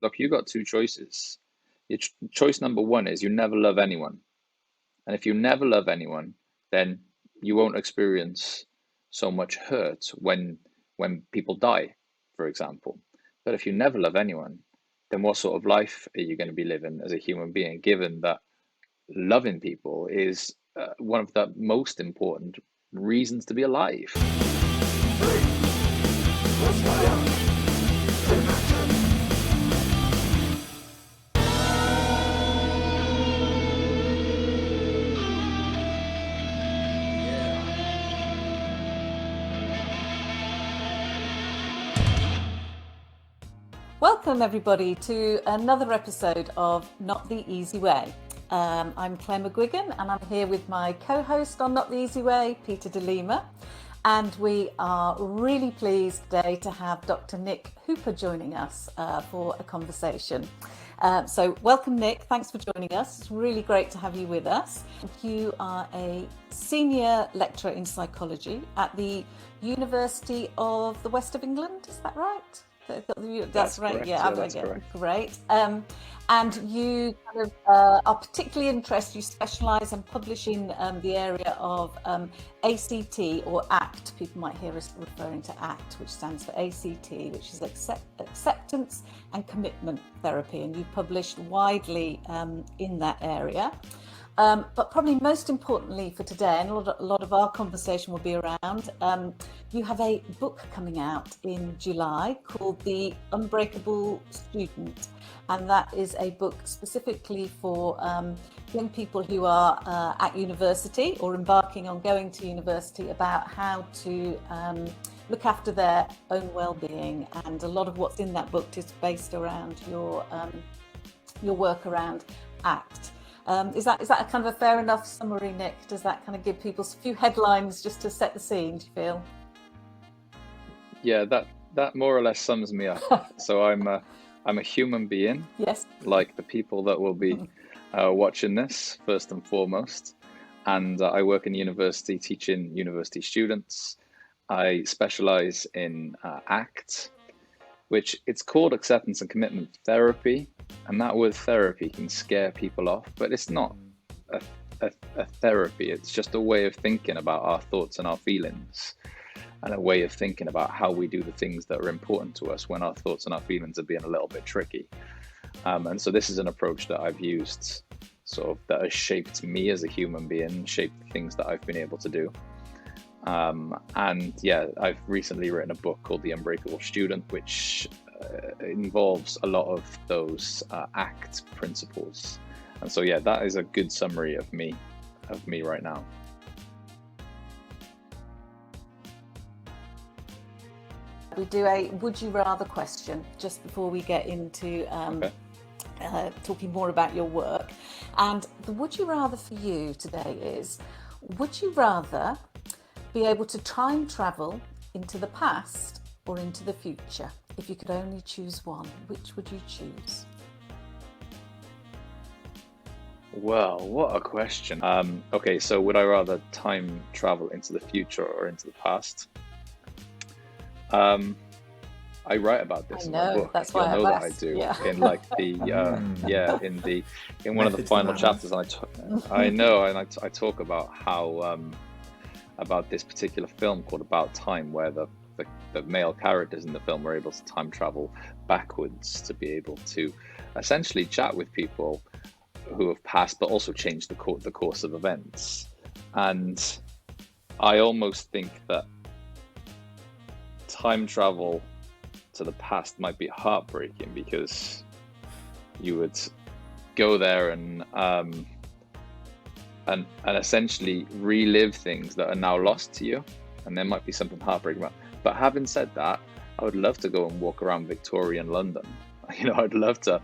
look, you got two choices. Choice number one is you never love anyone. And if you never love anyone, then you won't experience so much hurt when people die, for example. But if you never love anyone, then what sort of life are you going to be living as a human being, given that loving people is one of the most important reasons to be alive? Welcome everybody to another episode of Not the Easy Way. I'm Claire McGuiggan and I'm here with my co-host on Not the Easy Way, Peter De Lima. And we are really pleased today to have Dr. Nic Hooper joining us for a conversation. So welcome, Nic. Thanks for joining us. It's really great to have you with us. You are a senior lecturer in psychology at the University of the West of England. Is that right? That's right. Correct. Yeah, That's correct. Great. And you kind of are particularly interested, you specialise and publish in the area of ACT or ACT. People might hear us referring to ACT, which stands for ACT, which is acceptance and commitment therapy. And you've published widely in that area. But probably most importantly for today, and a lot of our conversation will be around, you have a book coming out in July called The Unbreakable Student. And that is a book specifically for young people who are at university or embarking on going to university, about how to look after their own well-being. And a lot of what's in that book is based around your work around ACT. Is that a kind of a fair enough summary, Nic? Does that kind of give people a few headlines just to set the scene, do you feel? Yeah, that more or less sums me up. So I'm a human being, Yes. like the people that will be watching this, first and foremost. And I work in university teaching university students. I specialize in ACT, which it's called acceptance and commitment therapy. And that word therapy can scare people off, but it's not a therapy. It's just a way of thinking about our thoughts and our feelings, and a way of thinking about how we do the things that are important to us when our thoughts and our feelings are being a little bit tricky. And so this is an approach that I've used, sort of, that has shaped me as a human being, shaped the things that I've been able to do. And yeah, I've recently written a book called The Unbreakable Student, which involves a lot of those ACT principles. And so yeah, that is a good summary of me right now. We do a would you rather question just before we get into talking more about your work. And the would you rather for you today is, would you rather be able to time travel into the past or into the future? If you could only choose one, which would you choose? Well, what a question. Okay, so would I rather time travel into the future or into the past? I write about this in my book. That's why You'll know that I asked. do. Yeah. In like the in one of the final chapters, I know, and I talk about how about this particular film called About Time, where the male characters in the film were able to time travel backwards to be able to essentially chat with people who have passed, but also change the course of events. And I almost think that time travel to the past might be heartbreaking, because you would go there and essentially relive things that are now lost to you, and there might be something heartbreaking about. But having said that, I would love to go and walk around Victorian London. I'd love to,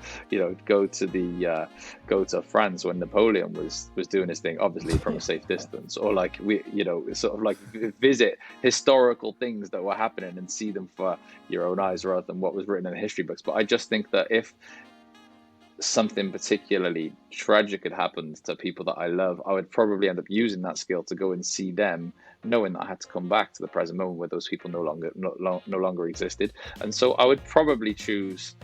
go to France when Napoleon was doing his thing, obviously from a safe distance, or sort of like visit historical things that were happening and see them for your own eyes rather than what was written in the history books. But I just think that if something particularly tragic had happened to people that I love, I would probably end up using that skill to go and see them, knowing that I had to come back to the present moment where those people no longer existed. And so I would probably choose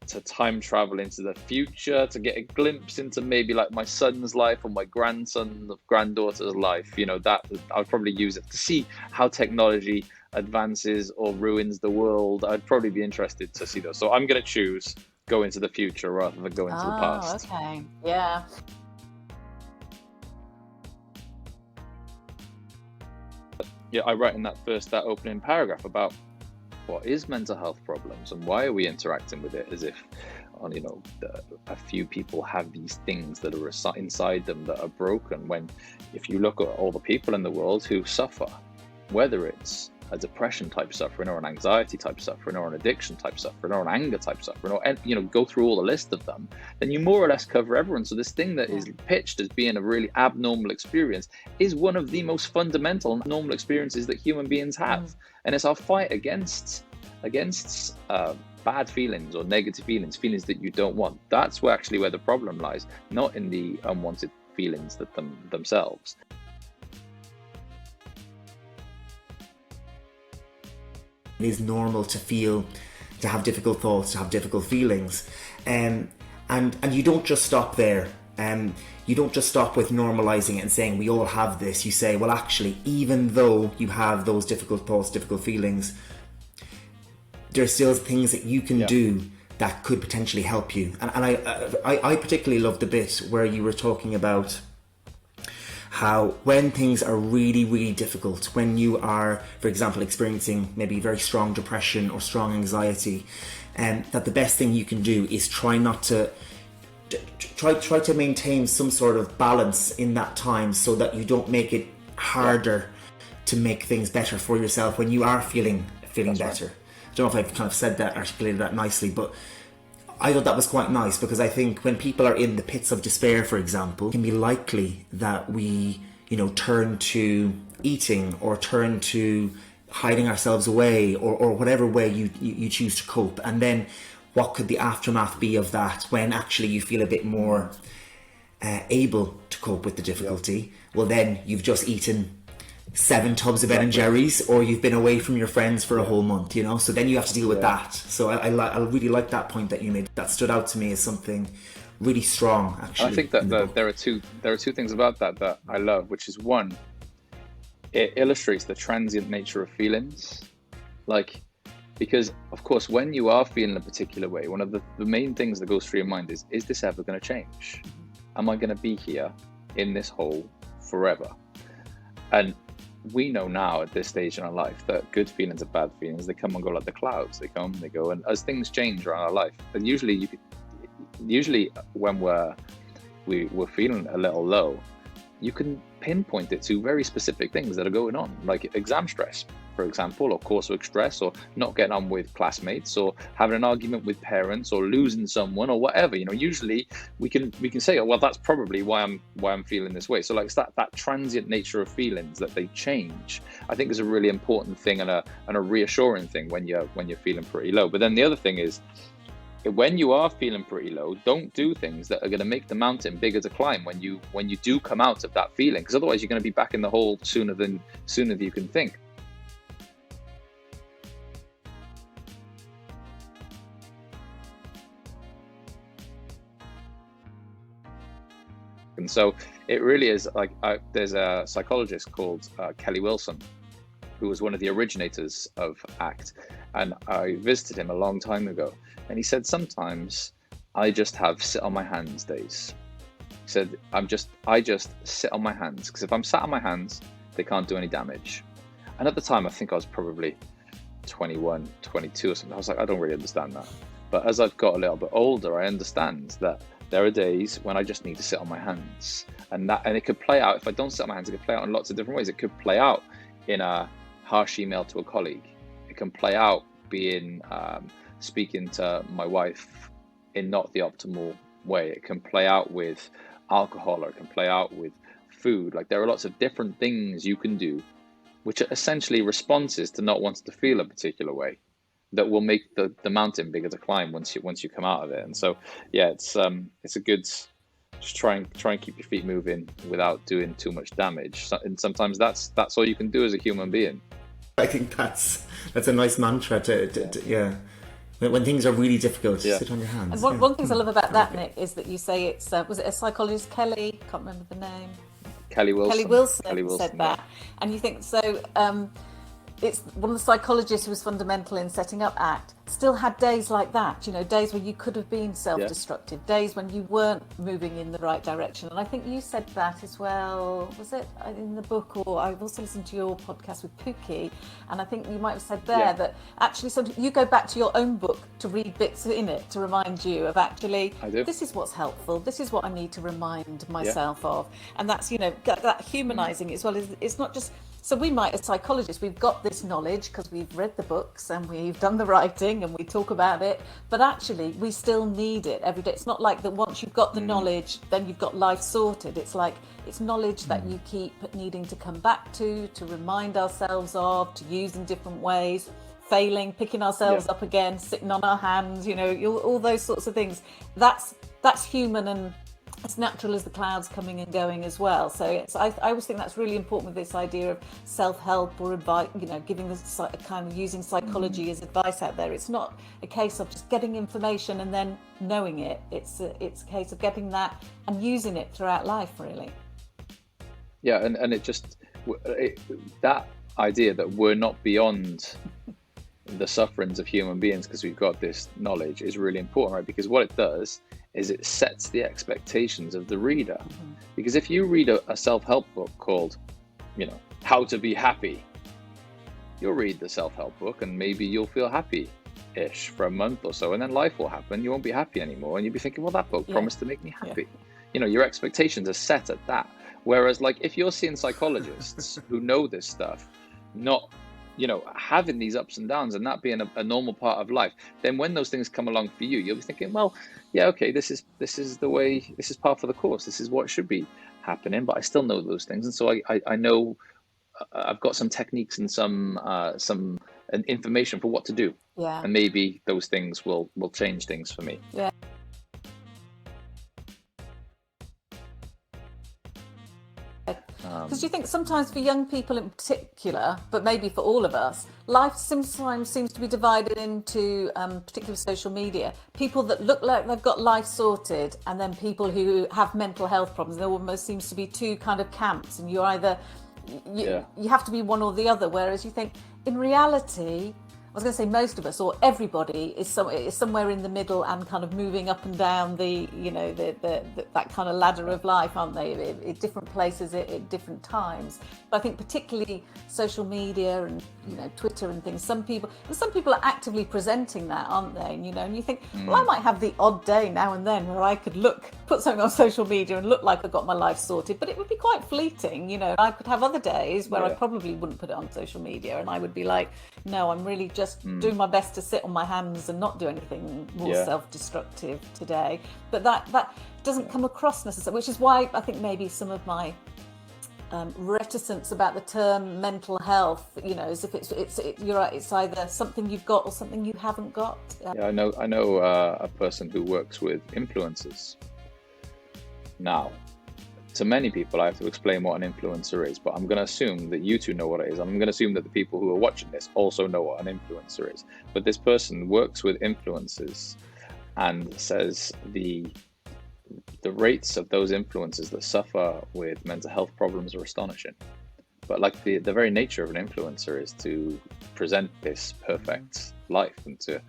to time travel into the future, to get a glimpse into maybe like my son's life or my granddaughter's life. That I'd probably use it to see how technology advances or ruins the world. I'd probably be interested to see those. So I'm going to choose go into the future rather than go into the past. Okay. Yeah. Yeah, I write in that opening paragraph about what is mental health problems and why are we interacting with it as if a few people have these things that are inside them that are broken, when if you look at all the people in the world who suffer, whether it's a depression type suffering or an anxiety type suffering or an addiction type suffering or an anger type suffering, or go through all the list of them, then you more or less cover everyone. So this thing that is pitched as being a really abnormal experience is one of the most fundamental normal experiences that human beings have. And it's our fight against bad feelings or negative feelings that you don't want. That's where the problem lies, not in the unwanted feelings that themselves. It is normal to have difficult thoughts, to have difficult feelings, and you don't just stop there. You don't just stop with normalizing it and saying we all have this. You say, well, actually, even though you have those difficult thoughts, difficult feelings, there are still things that you can do that could potentially help you. And I particularly love the bit where you were talking about how when things are really, really difficult, when you are, for example, experiencing maybe very strong depression or strong anxiety, that the best thing you can do is try to maintain some sort of balance in that time, so that you don't make it harder to make things better for yourself when you are feeling That's better. Right. I don't know if I've kind of articulated that nicely, but I thought that was quite nice, because I think when people are in the pits of despair, for example, it can be likely that we, turn to eating or turn to hiding ourselves away or whatever way you choose to cope. And then what could the aftermath be of that when actually you feel a bit more able to cope with the difficulty? Well, then you've just eaten 7 tubs of Ben and Jerry's, or you've been away from your friends for a whole month, so then you have to deal with that. So I really like that point that you made. That stood out to me as something really strong, actually. I think that there are two things about that I love, which is, one, it illustrates the transient nature of feelings. Because of course, when you are feeling a particular way, one of the main things that goes through your mind is this ever going to change? Am I going to be here in this hole forever? And we know now at this stage in our life that good feelings and bad feelings, they come and go like the clouds. They come, they go, and as things change around our life, and usually when we're feeling a little low, you can pinpoint it to very specific things that are going on, like exam stress, for example, or coursework stress, or not getting on with classmates, or having an argument with parents, or losing someone, or whatever. Usually we can say, oh, well, that's probably why I'm feeling this way. So it's that transient nature of feelings, that they change, I think is a really important thing and a reassuring thing when you're feeling pretty low. But then the other thing is, when you are feeling pretty low, don't do things that are going to make the mountain bigger to climb when you do come out of that feeling, because otherwise you're going to be back in the hole sooner than you can think. And so it really is there's a psychologist called Kelly Wilson, who was one of the originators of ACT, and I visited him a long time ago, and he said, sometimes I just have sit on my hands days. He said, I just sit on my hands, because if I'm sat on my hands, they can't do any damage. And at the time, I think I was probably 21, 22 or something. I was like, I don't really understand that. But as I've got a little bit older, I understand that there are days when I just need to sit on my hands, and it could play out. If I don't sit on my hands, it could play out in lots of different ways. It could play out in a harsh email to a colleague. It can play out being speaking to my wife in not the optimal way. It can play out with alcohol, or it can play out with food. There are lots of different things you can do, which are essentially responses to not wanting to feel a particular way, that will make the mountain bigger to climb once you come out of it. And so, yeah, it's a good, just try and keep your feet moving without doing too much damage. And sometimes that's all you can do as a human being. I think that's a nice mantra to When things are really difficult, Yeah. sit on your hands. And Yeah. one thing I love about that, Nick, is that you say it's, was it a psychologist, Kelly? Can't remember the name. Kelly Wilson. Kelly Wilson, Kelly Wilson said that. And you think, so it's one of the psychologists who was fundamental in setting up ACT, still had days like that, you know, days where you could have been self-destructive, days when you weren't moving in the right direction. And I think you said that as well, was it in the book, or I've also listened to your podcast with Pookie, and I think you might have said there that actually sometimes you go back to your own book to read bits in it to remind you of actually, this is what's helpful, this is what I need to remind myself of. And that's, you know, that humanizing as well. It's not just, so we might, as psychologists, we've got this knowledge because we've read the books and we've done the writing and we talk about it, but actually we still need it every day. It's not like that once you've got the knowledge, then you've got life sorted. It's like, it's knowledge that you keep needing to come back to remind ourselves of, to use in different ways, failing, picking ourselves up again, sitting on our hands, you know, all those sorts of things. That's human and as natural as the clouds coming and going as well. So I always think that's really important with this idea of self-help or advice, you know, giving this kind of using psychology as advice out there. It's not a case of just getting information and then knowing it. It's a case of getting that and using it throughout life, really. Yeah, and that idea that we're not beyond the sufferings of human beings because we've got this knowledge is really important, right? Because what it does is it sets the expectations of the reader. Because if you read a self-help book called, you know, How to Be Happy, you'll read the self-help book and maybe you'll feel happy-ish for a month or so, and then life will happen. You won't be happy anymore, and you'll be thinking, well, that book promised to make me happy. You know, your expectations are set at that. Whereas, like, if you're seeing psychologists who know this stuff, not, you know, having these ups and downs and that being a normal part of life, then when those things come along for you, you'll be thinking, well, yeah, okay, this is the way, this is par for the course, this is what should be happening, but I still know those things, and so I know I've got some techniques and some information for what to do, and maybe those things will change things for me. Because you think sometimes for young people in particular, but maybe for all of us, life sometimes seems to be divided into, particularly social media, people that look like they've got life sorted, and then people who have mental health problems. There almost seems to be two kind of camps, and you're either, you have to be one or the other, whereas you think, in reality, I was going to say most of us or everybody is somewhere in the middle and kind of moving up and down the, you know, that kind of ladder of life, aren't they? At different places at different times. But I think particularly social media and, you know, Twitter and things, some people are actively presenting that, aren't they? And, you know, and you think, well, I might have the odd day now and then where I could put something on social media and look like I got my life sorted, but it would be quite fleeting, you know. I could have other days where I probably wouldn't put it on social media, and I would be like, no, I'm really just doing my best to sit on my hands and not do anything more self-destructive today. But that doesn't come across necessarily, which is why I think maybe some of my reticence about the term mental health, you know, as if you're right, it's either something you've got or something you haven't got. I know a person who works with influencers. Now, to many people, I have to explain what an influencer is, but I'm going to assume that you two know what it is. I'm going to assume that the people who are watching this also know what an influencer is. But this person works with influencers and says the rates of those influencers that suffer with mental health problems are astonishing. But like the very nature of an influencer is to present this perfect life and to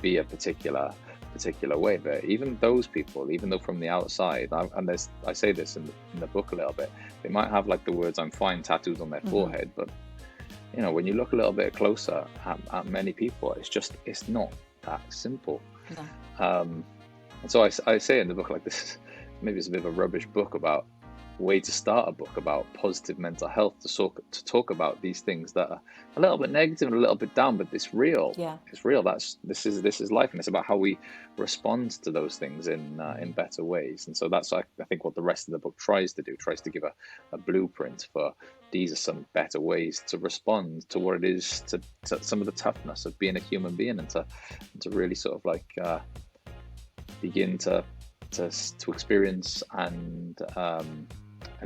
be a particular way. But even those people, even though from the outside, I say this in the book a little bit, they might have like the words "I'm fine" tattooed on their forehead, but you know, when you look a little bit closer at many people, it's not that simple. And so I say in the book, like, this maybe it's a bit of a rubbish book about way to start a book about positive mental health, to talk about these things that are a little bit negative and a little bit down, but it's real. It's real. This is life, and it's about how we respond to those things in better ways. And so that's, I think, what the rest of the book tries to give a blueprint for. These are some better ways to respond to what it is, to some of the toughness of being a human being, and to really sort of like begin to experience and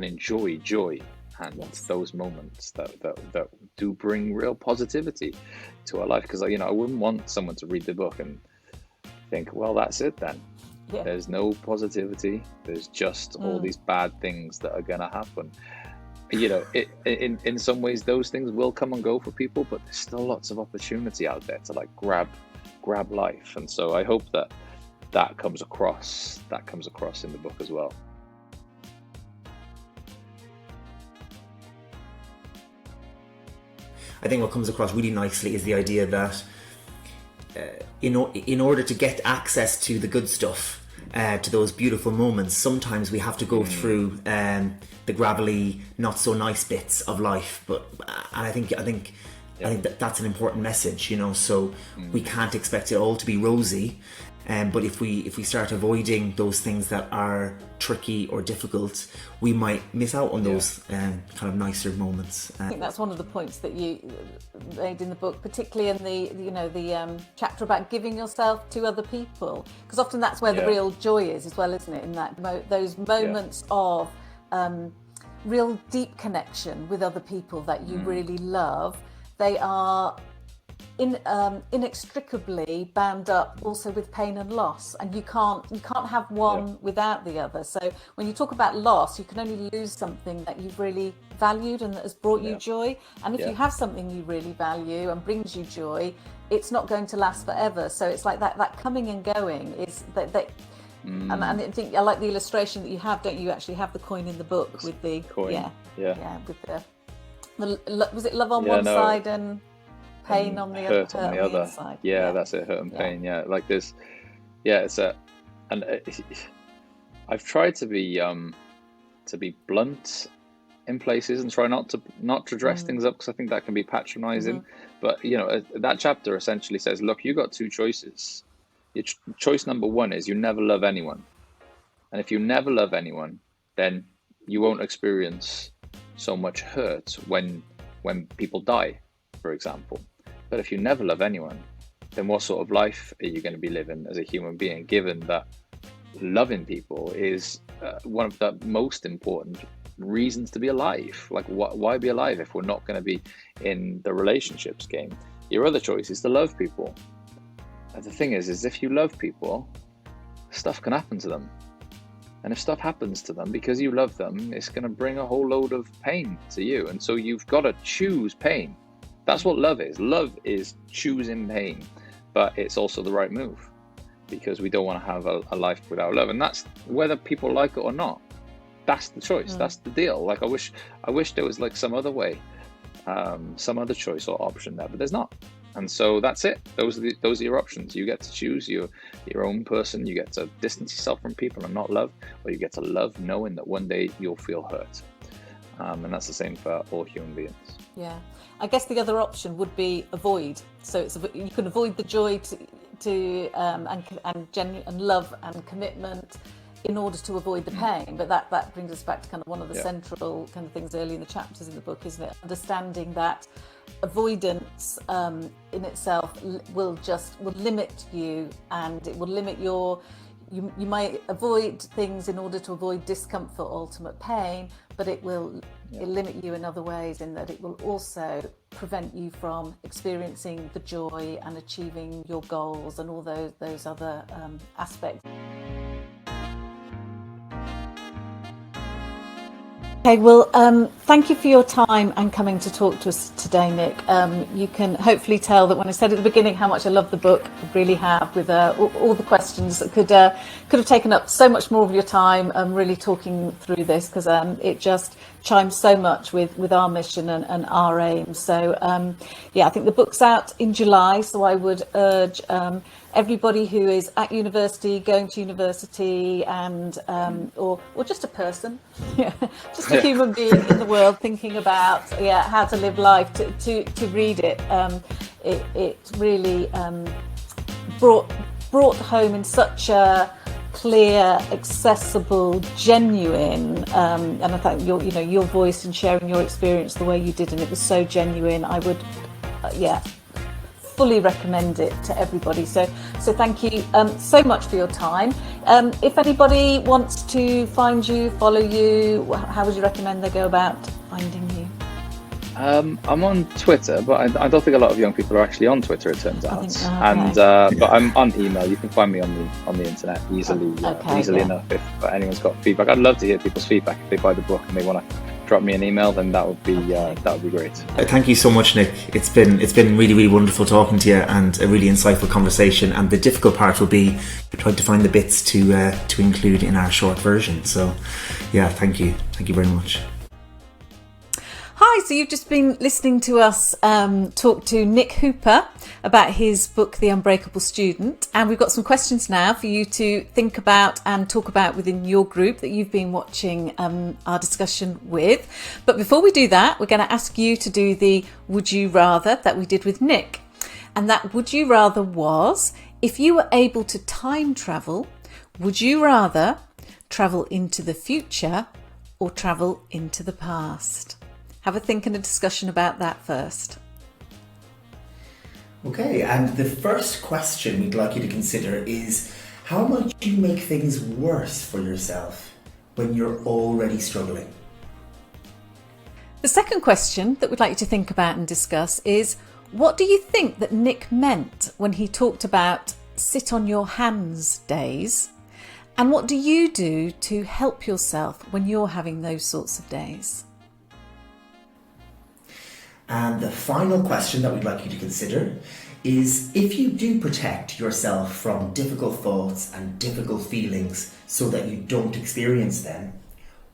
enjoy joy and those moments that do bring real positivity to our life. Because, you know, I wouldn't want someone to read the book and think, well, that's it then. Yeah. There's no positivity. There's just all these bad things that are going to happen. You know, in some ways, those things will come and go for people, but there's still lots of opportunity out there to like grab life. And so I hope that comes across in the book as well. I think what comes across really nicely is the idea that in order to get access to the good stuff, to those beautiful moments, sometimes we have to go through the gravelly, not so nice bits of life. And I think that's an important message, you know. So we can't expect it all to be rosy. But if we start avoiding those things that are tricky or difficult, we might miss out on those kind of nicer moments. I think that's one of the points that you made in the book, particularly in the chapter about giving yourself to other people, because often that's where the real joy is as well, isn't it? In that those moments of real deep connection with other people that you really love, they are inextricably bound up also with pain and loss, and you can't have one without the other. So when you talk about loss, you can only lose something that you've really valued and that has brought you joy. And if you have something you really value and brings you joy, it's not going to last forever. So it's like that coming and going is that. And I think I like the illustration that you have, don't you? Actually have the coin in the book with the coin. With the was it love on one side and pain on the hurt other, on the other side. That's it, hurt and pain. Like this, I've tried to be blunt in places and try not to dress things up, because I think that can be patronizing. But you know, that chapter essentially says, look, you got two choices. Your choice number one is you never love anyone, and if you never love anyone, then you won't experience so much hurt when people die, for example. But if you never love anyone, then what sort of life are you going to be living as a human being, given that loving people is one of the most important reasons to be alive? Like, why be alive if we're not going to be in the relationships game? Your other choice is to love people. And the thing is if you love people, stuff can happen to them. And if stuff happens to them because you love them, it's going to bring a whole load of pain to you. And so you've got to choose pain. That's what love is. Love is choosing pain, but it's also the right move, because we don't want to have a life without love. And that's whether people like it or not. That's the choice. That's the deal. Like, I wish there was like some other way, some other choice or option there, but there's not. And so that's it. Those are your options. You get to choose your own person. You get to distance yourself from people and not love, or you get to love knowing that one day you'll feel hurt. And that's the same for all human beings. Yeah, I guess the other option would be avoid. So you can avoid the joy and love and commitment in order to avoid the pain. But that brings us back to kind of one of the central kind of things early in the chapters in the book, isn't it? Understanding that avoidance in itself will limit you, and it will limit you might avoid things in order to avoid discomfort, ultimate pain, but it will limit you in other ways, in that it will also prevent you from experiencing the joy and achieving your goals and all those other aspects. Okay, well, thank you for your time and coming to talk to us today, Nic. You can hopefully tell that when I said at the beginning how much I love the book, I really have, with all the questions that could have taken up so much more of your time, really talking through this, because it just chimes so much with our mission and our aim. So, I think the book's out in July, so I would urge everybody who is at university, going to university, and or just a person, just a human being in the world thinking about how to live life, to read it. It really brought home in such a clear, accessible, genuine, and I think your voice and sharing your experience the way you did, and it was so genuine. I would fully recommend it to everybody. So thank you so much for your time. If anybody wants to find you, follow you, how would you recommend they go about finding you? I'm on Twitter, but I don't think a lot of young people are actually on Twitter, it turns out. But I'm on email. You can find me on the internet easily, easily enough. If anyone's got feedback, I'd love to hear people's feedback. If they buy the book and they want to drop me an email, then that would be great. Thank you so much, Nick. It's been really, really wonderful talking to you, and a really insightful conversation. And the difficult part will be trying to find the bits to include in our short version. So, yeah, thank you very much. Hi, so you've just been listening to us talk to Nic Hooper about his book, The Unbreakable Student. And we've got some questions now for you to think about and talk about within your group that you've been watching our discussion with. But before we do that, we're going to ask you to do the Would You Rather that we did with Nick. And that Would You Rather was, if you were able to time travel, would you rather travel into the future or travel into the past? Have a think and a discussion about that first. Okay, and the first question we'd like you to consider is, how might you make things worse for yourself when you're already struggling? The second question that we'd like you to think about and discuss is, what do you think that Nick meant when he talked about sit on your hands days? And what do you do to help yourself when you're having those sorts of days? And the final question that we'd like you to consider is, if you do protect yourself from difficult thoughts and difficult feelings so that you don't experience them,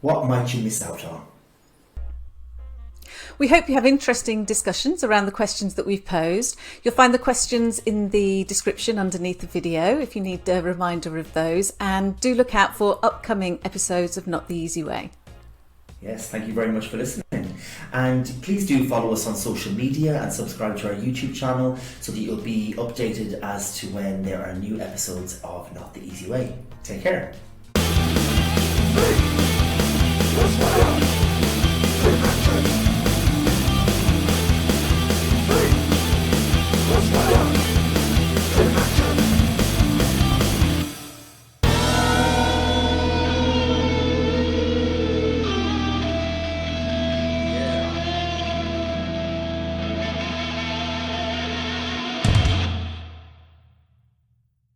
what might you miss out on? We hope you have interesting discussions around the questions that we've posed. You'll find the questions in the description underneath the video if you need a reminder of those, and do look out for upcoming episodes of Not the Easy Way. Yes, thank you very much for listening. And please do follow us on social media and subscribe to our YouTube channel so that you'll be updated as to when there are new episodes of Not the Easy Way. Take care.